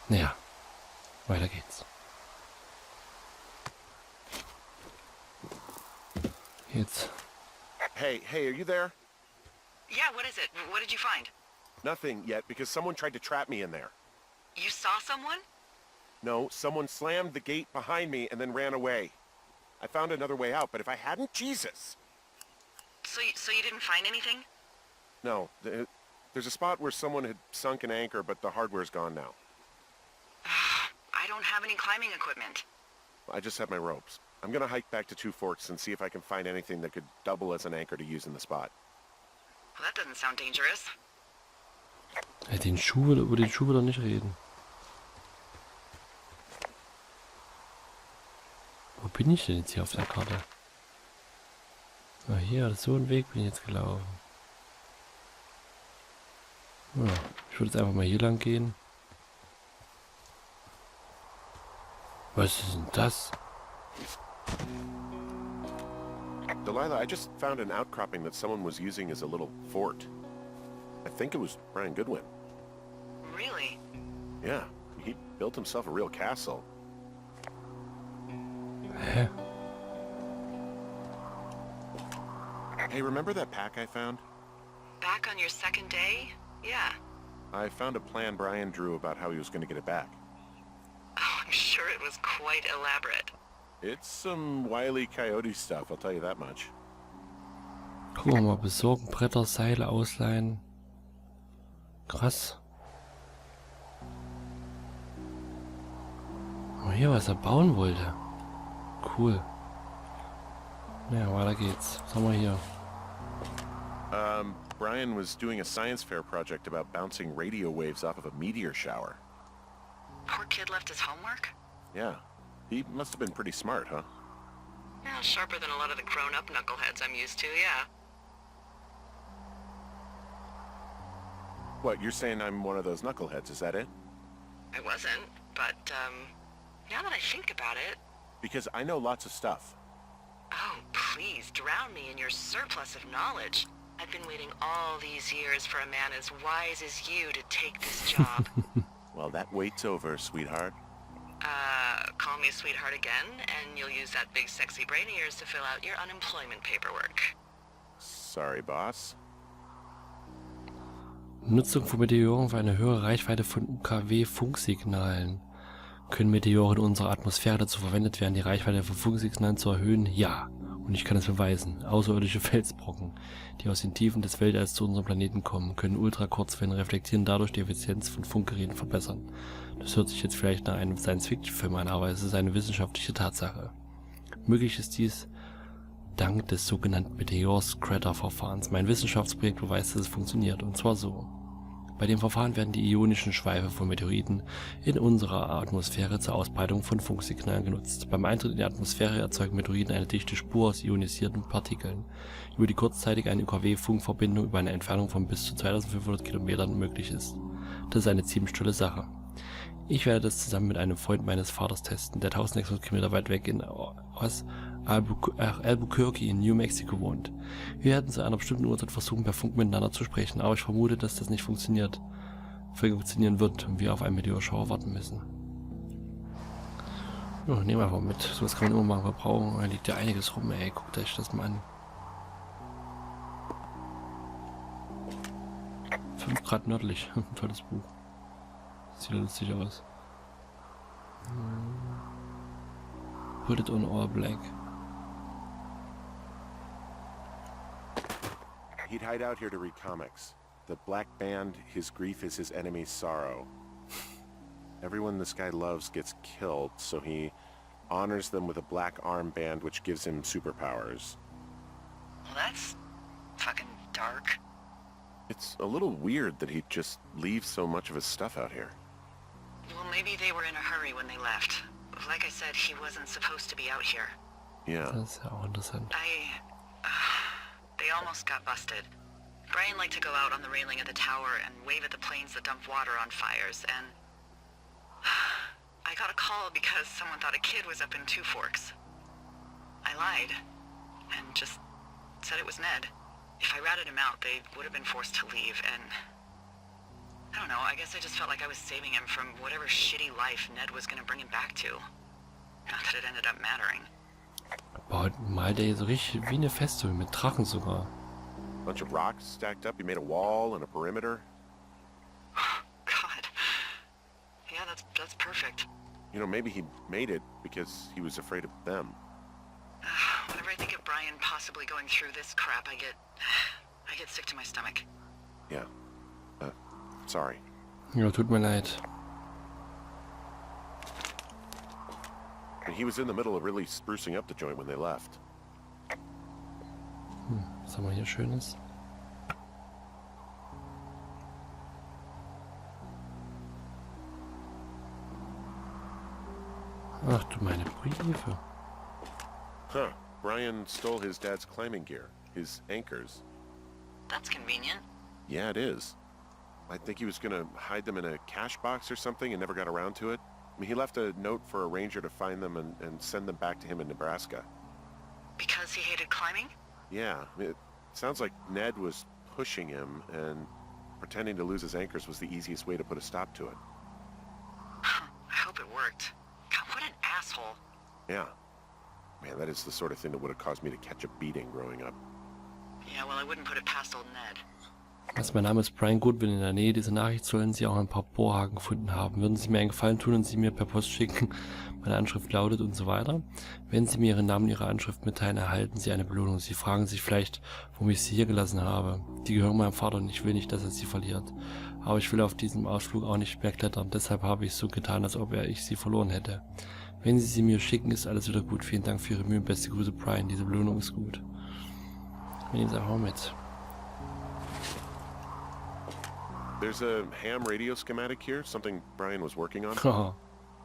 Naja, weiter geht's. Jetzt. Hey, are you there? Yeah, what is it? What did you find? Nothing yet, because someone tried to trap me in there. You saw someone? No, someone slammed the gate behind me and then ran away. I found another way out, but if I hadn't, Jesus! So you didn't find anything? No, there's a spot where someone had sunk an anchor, but the hardware's gone now. I don't have any climbing equipment. I just have my ropes. I'm gonna hike back to Two Forks and see if I can find anything that could double as an anchor to use in the spot. Well, that doesn't sound dangerous. Über den Schuh will er nicht reden. Wo bin ich denn jetzt hier auf der Karte? Ah, hier, so einen Weg bin ich jetzt gelaufen. Ja, ich würde jetzt einfach mal hier lang gehen. Was ist denn das? Delilah, I just found an outcropping that someone was using as a little fort. I think it was Brian Goodwin. Really? Yeah, he built himself a real castle. Hä? Hey, remember that pack I found? Back on your second day? Yeah. I found a plan Brian drew about how he was going to get it back. Oh, I'm sure it was quite elaborate. It's some Wile E. Coyote stuff, I'll tell you that much. Gucken wir mal, besorgen, Bretter, Seile ausleihen. Krass. Oh, hier, was er bauen wollte. Cool. Ja, weiter geht's. Was haben wir hier? Brian was doing a science fair project about bouncing radio waves off of a meteor shower. Poor kid left his homework? Yeah, he must have been pretty smart, huh? Yeah, sharper than a lot of the grown-up knuckleheads I'm used to, yeah. What, you're saying I'm one of those knuckleheads, is that it? I wasn't, but, now that I think about it... Because I know lots of stuff. Oh, please, drown me in your surplus of knowledge. I've been waiting all these years for a man as wise as you to take this job. Well, that wait's over, sweetheart. Call me sweetheart again, and you'll use that big sexy brain of yours to fill out your unemployment paperwork. Sorry, boss. Nutzung von Meteoren für eine höhere Reichweite von UKW-Funksignalen. Können Meteore in unserer Atmosphäre dazu verwendet werden, die Reichweite von Funksignalen zu erhöhen? Ja. Und ich kann es beweisen. Außerirdische Felsbrocken, die aus den Tiefen des Weltalls zu unserem Planeten kommen, können Ultrakurzwellen reflektieren, dadurch die Effizienz von Funkgeräten verbessern. Das hört sich jetzt vielleicht nach einem Science-Fiction-Film an, aber es ist eine wissenschaftliche Tatsache. Möglich ist dies dank des sogenannten Meteor-Scatter-Verfahrens. Mein Wissenschaftsprojekt beweist, dass es funktioniert, und zwar so. Bei dem Verfahren werden die ionischen Schweife von Meteoriten in unserer Atmosphäre zur Ausbreitung von Funksignalen genutzt. Beim Eintritt in die Atmosphäre erzeugen Meteoriten eine dichte Spur aus ionisierten Partikeln, über die kurzzeitig eine UKW-Funkverbindung über eine Entfernung von bis zu 2500 Kilometern möglich ist. Das ist eine ziemlich tolle Sache. Ich werde das zusammen mit einem Freund meines Vaters testen, der 1600 Kilometer weit weg in Albuquerque in New Mexico wohnt. Wir werden zu einer bestimmten Uhrzeit versuchen, per Funk miteinander zu sprechen, aber ich vermute, dass das nicht funktionieren wird und wir auf einen Meteorschauer warten müssen. Ja, nehmen wir einfach mit. So was kann man immer mal verbrauchen. Da liegt ja einiges rum, ey. Guckt euch das mal an. 5 Grad nördlich. Tolles Buch. Sieht ja lustig aus. Put it on all black. He'd hide out here to read comics. The Black Band, his grief is his enemy's sorrow. Everyone this guy loves gets killed, so he honors them with a black armband which gives him superpowers. Well, that's fucking dark. It's a little weird that he'd just leave so much of his stuff out here. Well, maybe they were in a hurry when they left. Like I said, he wasn't supposed to be out here. Yeah. Das ist ja auch interessant. They almost got busted. Brian liked to go out on the railing of the tower and wave at the planes that dumped water on fires, and I got a call because someone thought a kid was up in Two Forks. I lied, and just said it was Ned. If I ratted him out, they would have been forced to leave, and I don't know, I guess I just felt like I was saving him from whatever shitty life Ned was gonna bring him back to. Not that it ended up mattering. Boah, malt er so richtig wie eine Festung, mit Drachen sogar. Bunch of rocks stacked up. He made a wall and a perimeter. God. Yeah, that's perfect. You know, maybe he made it because he was afraid of them. Whenever I think of Brian possibly going through this crap, I get sick to my stomach. Yeah. Sorry. Ja, tut mir leid. And he was in the middle of really sprucing up the joint when they left. Was haben wir hier Schönes? Ach du meine Briefe. Huh. Brian stole his dad's climbing gear, his anchors. That's convenient. Yeah, it is. I think he was gonna hide them in a cash box or something and never got around to it. I mean, he left a note for a ranger to find them and send them back to him in Nebraska. Because he hated climbing? Yeah, I mean, it sounds like Ned was pushing him, and pretending to lose his anchors was the easiest way to put a stop to it. I hope it worked. God, what an asshole. Yeah. Man, that is the sort of thing that would have caused me to catch a beating growing up. Yeah, well, I wouldn't put it past old Ned. Was, mein Name ist Brian Goodwin. In der Nähe dieser Nachricht sollen Sie auch ein paar Bohrhaken gefunden haben. Würden Sie mir einen Gefallen tun und sie mir per Post schicken? Meine Anschrift lautet und so weiter. Wenn Sie mir Ihren Namen und Ihre Anschrift mitteilen, erhalten Sie eine Belohnung. Sie fragen sich vielleicht, warum ich Sie hier gelassen habe. Die gehören meinem Vater und ich will nicht, dass er sie verliert. Aber ich will auf diesem Ausflug auch nicht mehr klettern. Deshalb habe ich so getan, als ob ich sie verloren hätte. Wenn Sie sie mir schicken, ist alles wieder gut. Vielen Dank für Ihre Mühe. Beste Grüße, Brian. Diese Belohnung ist gut. Wir nehmen es einfach mal mit. There's a ham radio schematic here, something Brian was working on. Haha.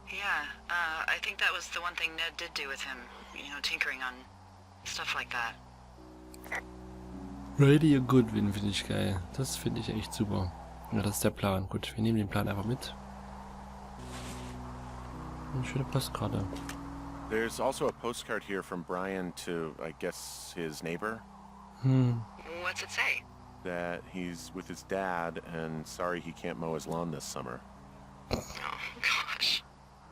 Yeah, I think that was the one thing Ned did do with him. You know, tinkering on stuff like that. Radio Goodwin finde ich geil. Das finde ich echt super. Ja, das ist der Plan. Gut, wir nehmen den Plan einfach mit. Eine schöne Postkarte. There's also a postcard here from Brian to, I guess, his neighbor. What's it say? That he's with his dad and sorry he can't mow his lawn this summer. Oh, gosh.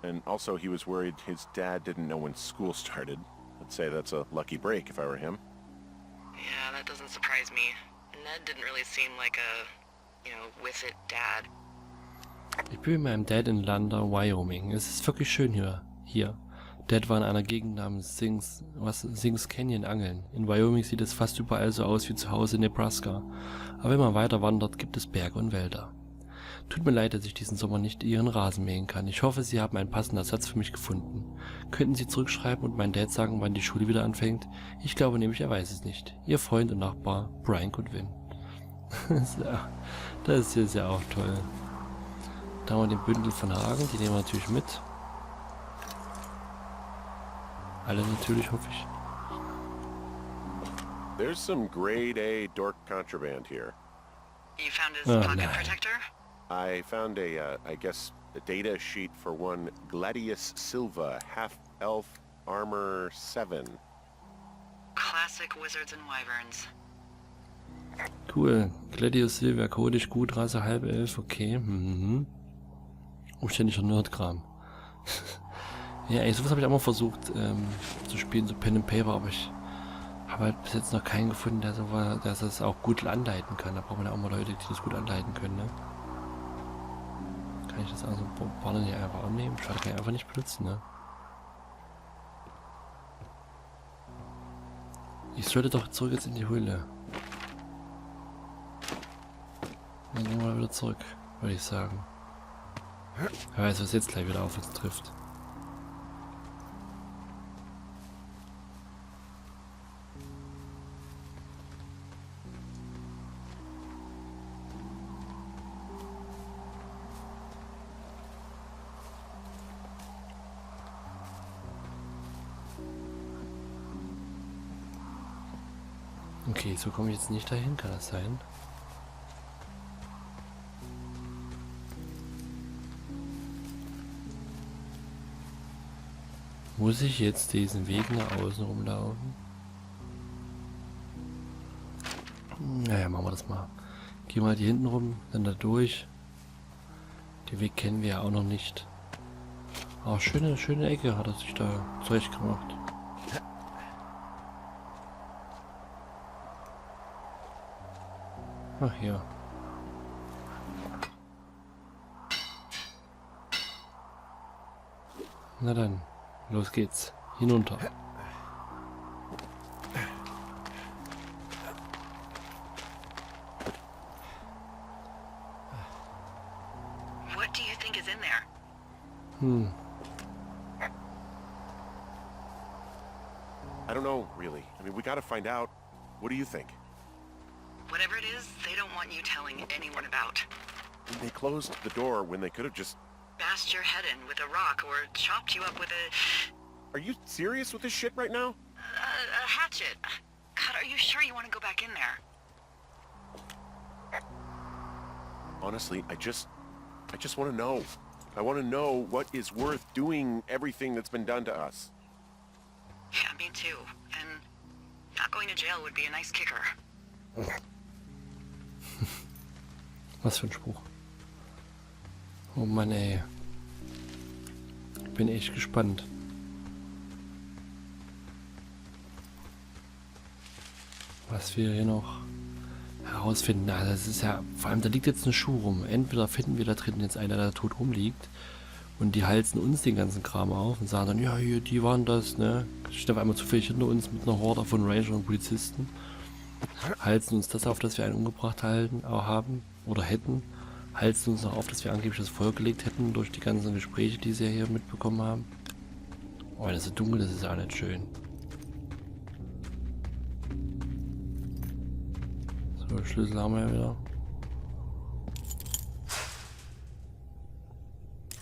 And also he was worried his dad didn't know when school started. I'd say that's a lucky break if I were him. Yeah, that doesn't surprise me. Ned didn't really seem like a, you know, with it dad. Ich bin mit meinem Dad in Lander, Wyoming. Es ist wirklich schön hier. Dad war in einer Gegend namens Sings Canyon angeln. In Wyoming sieht es fast überall so aus wie zu Hause in Nebraska. Aber wenn man weiter wandert, gibt es Berge und Wälder. Tut mir leid, dass ich diesen Sommer nicht Ihren Rasen mähen kann. Ich hoffe, Sie haben einen passenden Ersatz für mich gefunden. Könnten Sie zurückschreiben und meinem Dad sagen, wann die Schule wieder anfängt? Ich glaube nämlich, er weiß es nicht. Ihr Freund und Nachbar, Brian Goodwin. Das ist ja auch toll. Da haben wir den Bündel von Hagen, die nehmen wir natürlich mit. Alle natürlich, hoffe ich. There's some grade A dork contraband here. You found his Oh, pocket no. protector? I found I guess, a data sheet for one Gladius Silva, half-elf armor 7. Classic wizards and wyverns. Cool. Gladius Silver, kodisch gut, Rasse halb elf, okay. Umständlicher Nerdkram. Ja, ey, sowas habe ich auch mal versucht zu spielen, so Pen and Paper, aber ich habe halt bis jetzt noch keinen gefunden, der das auch gut anleiten kann. Da braucht man ja auch mal Leute, die das gut anleiten können, ne? Kann ich das also Bombarden hier einfach annehmen? Schade, kann ich einfach nicht benutzen, ne? Ich sollte doch zurück jetzt in die Höhle. Dann gehen wir mal wieder zurück, würde ich sagen. Wer weiß, was jetzt gleich wieder auf uns trifft. Okay, so komme ich jetzt nicht dahin, kann das sein? Muss ich jetzt diesen Weg nach außen rumlaufen? Naja, machen wir das mal. Gehen wir halt hier hinten rum, dann da durch. Den Weg kennen wir ja auch noch nicht. Aber schöne Ecke hat er sich da zurecht gemacht. Ach ja. Na dann, los geht's. Hinunter. What do you think is in there? I don't know, really. I mean, we gotta find out. What do you think? Whatever it is, they don't want you telling anyone about. They closed the door when they could have just... Bashed your head in with a rock or chopped you up with a... Are you serious with this shit right now? a hatchet. God, are you sure you want to go back in there? Honestly, I just want to know. I want to know what is worth doing everything that's been done to us. Yeah, me too. And not going to jail would be a nice kicker. Was für ein Spruch. Oh Mann, ey. Bin echt gespannt. Was wir hier noch herausfinden. Also das ist ja, vor allem da liegt jetzt eine Schuh rum. Entweder finden wir da drin jetzt einer, der tot rumliegt und die halsen uns den ganzen Kram auf und sagen dann, ja, hier, die waren das, ne? Stehen auf einmal zufällig hinter uns mit einer Horde von Ranger und Polizisten. Halsen uns das auf, dass wir einen umgebracht haben oder hätten. Halsen uns noch auf, dass wir angeblich das Feuer gelegt hätten durch die ganzen Gespräche, die sie hier mitbekommen haben. Oh, das ist so dunkel, das ist auch nicht schön. So, Schlüssel haben wir ja wieder.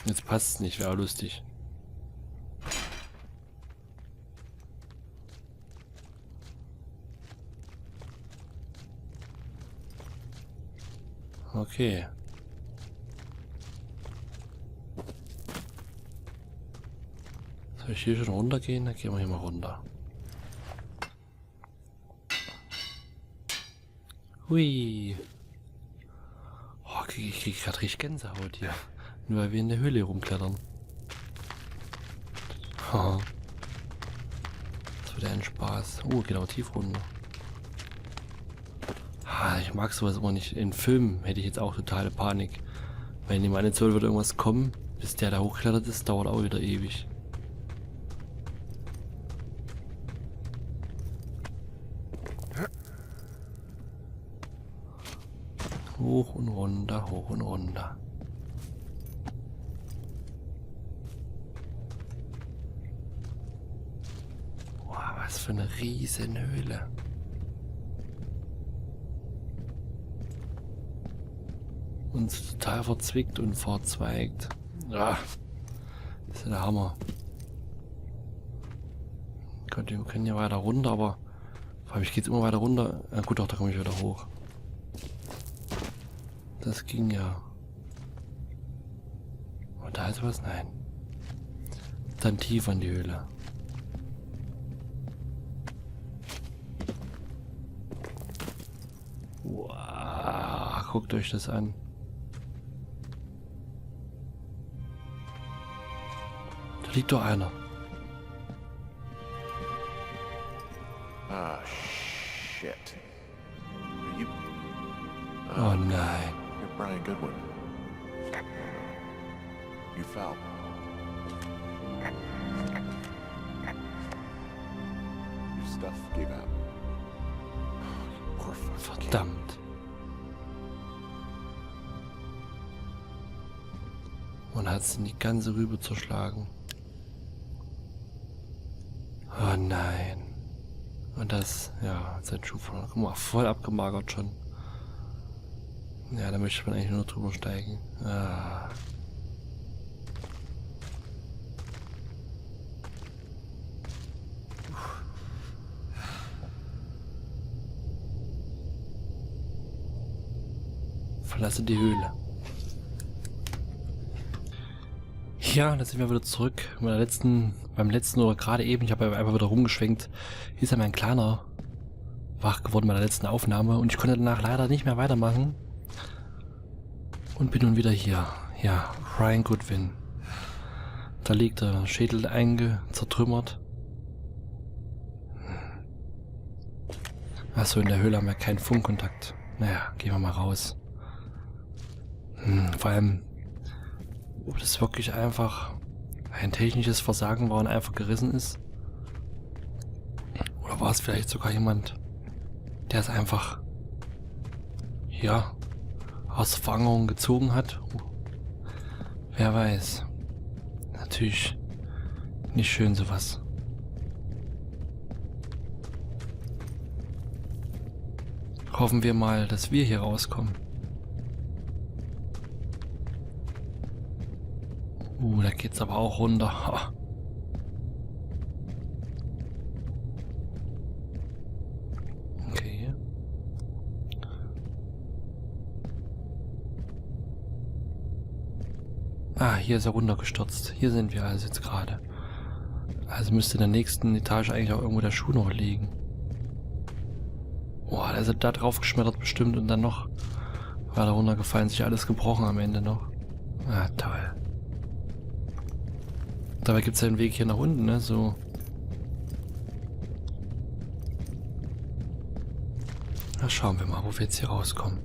Jetzt passt es nicht, wäre auch lustig. Okay. Soll ich hier schon runtergehen? Dann gehen wir hier mal runter. Hui. Oh, ich krieg gerade richtig Gänsehaut hier. Nur weil wir in der Höhle rumklettern. Das wird ein Spaß. Oh, geht aber tief runter. Ich mag sowas immer nicht. In Filmen hätte ich jetzt auch totale Panik. Wenn die meine Zoll wird irgendwas kommen, bis der da hochklettert ist, dauert auch wieder ewig. Hoch und runter, hoch und runter. Wow, was für eine riesen Höhle. Und total verzwickt und verzweigt. Ah, das ist ja der Hammer. Gott, wir können ja weiter runter, aber vor allem, ich gehe jetzt immer weiter runter. Na gut, doch, da komme ich wieder hoch. Das ging ja. Und da ist was? Nein. Dann tiefer in die Höhle. Wow, guckt euch das an. Da liegt doch einer. Ah, shit. Are you... Oh nein. You're Brian Goodwin. You fell. Your stuff gave out. Poor fucking kid. Verdammt. Und hat es in die ganze Rübe zerschlagen. Oh nein. Und das, ja, sein Schuh von, guck mal, voll abgemagert schon. Ja, da möchte man eigentlich nur drüber steigen. Ah. Verlasse die Höhle. Ja, da sind wir wieder zurück. Beim letzten oder gerade eben, ich habe einfach wieder rumgeschwenkt, ist ja mein Kleiner wach geworden bei der letzten Aufnahme und ich konnte danach leider nicht mehr weitermachen. Und bin nun wieder hier. Ja, Brian Goodwin. Da liegt der Schädel zertrümmert. Achso, in der Höhle haben wir keinen Funkkontakt. Naja, gehen wir mal raus. Vor allem, ob das wirklich einfach ein technisches Versagen war und einfach gerissen ist. Oder war es vielleicht sogar jemand, der es einfach, ja, aus der Verankerung gezogen hat? Wer weiß. Natürlich nicht schön sowas. Hoffen wir mal, dass wir hier rauskommen. Da geht's aber auch runter. Ha. Okay. Hier ist er runtergestürzt. Hier sind wir also jetzt gerade. Also müsste in der nächsten Etage eigentlich auch irgendwo der Schuh noch liegen. Boah, da ist er da drauf geschmettert bestimmt und dann noch war da runtergefallen, sich alles gebrochen am Ende noch. Toll. Dabei gibt es ja einen Weg hier nach unten, ne? So. Na, schauen wir mal, wo wir jetzt hier rauskommen.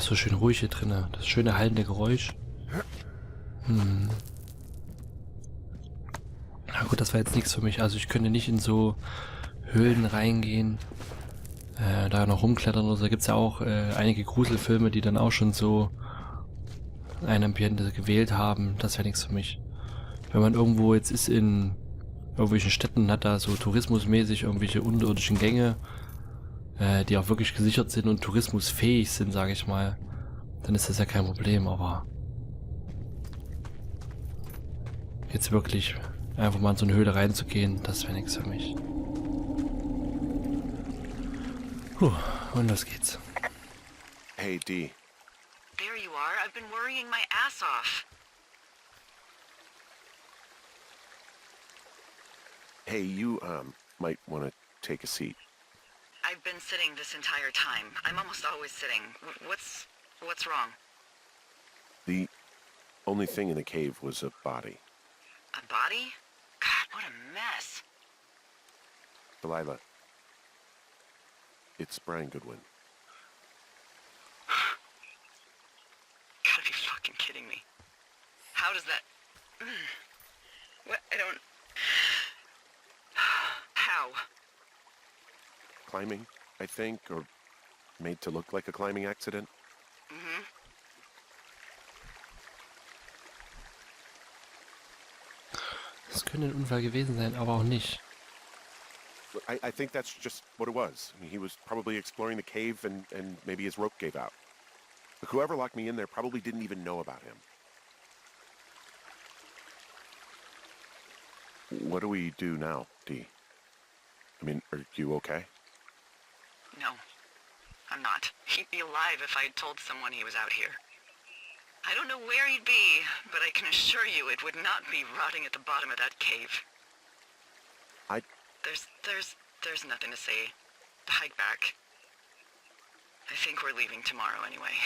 So schön ruhig hier drin. Das schöne hallende Geräusch. Na gut, das war jetzt nichts für mich. Also ich könnte nicht in so Höhlen reingehen, da noch rumklettern oder so. Da gibt es ja auch einige Gruselfilme, die dann auch schon so ein Ambiente gewählt haben. Das wäre nichts für mich. Wenn man irgendwo jetzt ist in irgendwelchen Städten, hat da so tourismusmäßig irgendwelche unterirdischen Gänge, die auch wirklich gesichert sind und tourismusfähig sind, sage ich mal, dann ist das ja kein Problem, aber jetzt wirklich einfach mal in so eine Höhle reinzugehen, das wäre nichts für mich. Und los geht's. Hey, Dee. There you are. I've been worrying my ass off. Hey, you, might want to take a seat. I've been sitting this entire time. I'm almost always sitting. What's wrong? The only thing in the cave was a body. A body? God, what a mess. Delilah. It's Brian Goodwin. Gotta be fucking kidding me. How does that... What? I don't... How? Climbing, I think, or made to look like a climbing accident. Mm-hmm. Das könnte ein Unfall gewesen sein, aber auch nicht. I think that's just what it was. I mean, he was probably exploring the cave and maybe his rope gave out. But whoever locked me in there probably didn't even know about him. What do we do now, Dee? I mean, are you okay? No, I'm not. He'd be alive if I had told someone he was out here. I don't know where he'd be, but I can assure you it would not be rotting at the bottom of that cave. There's nothing to say. Hike back. I think we're leaving tomorrow anyway.